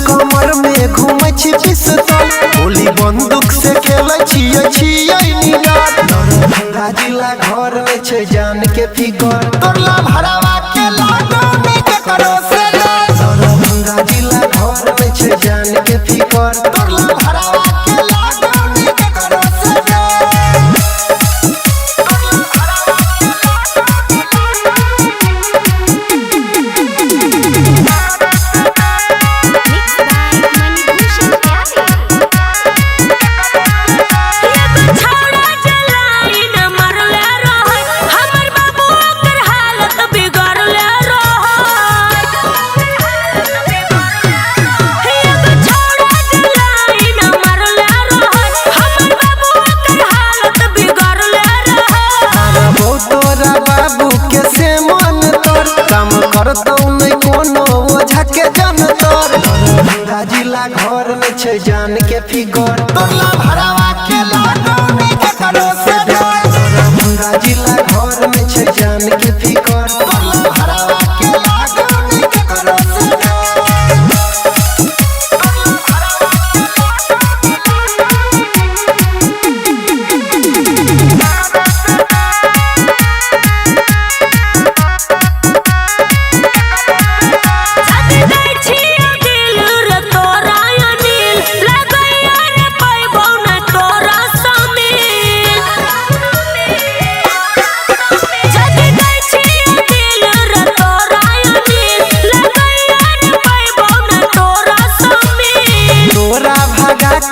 कमर में घूमे छी पिस्तौल गोली बंदूक से खेले छियै दरभंगा जिला घर में छे जान के फिगर तोरला भरावा के लागो में के करो से दरभंगा जिला घर में छे जान के फिगर तोरला भरावा के लागो में के करो से करतौ नहीं कोनो ओझा के जन तोर दरभंगा जिला घर में छे जान के फिगर तोरला भरावा के लागो में के करो से दरभंगा जिला घर में छे जान के फिगर तोरला भरावा के लागो में के करो से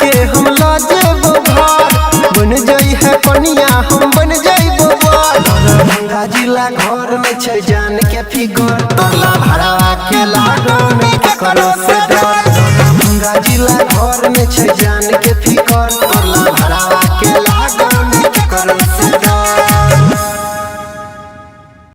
के हम ला जेबो घर बन जाई है कनिया हम बन जाइबो दरभंगा जिला घर में छे जान के फिगर तोरला भरावा के लागो में के करो से दरभंगा जिला घर में छे जान के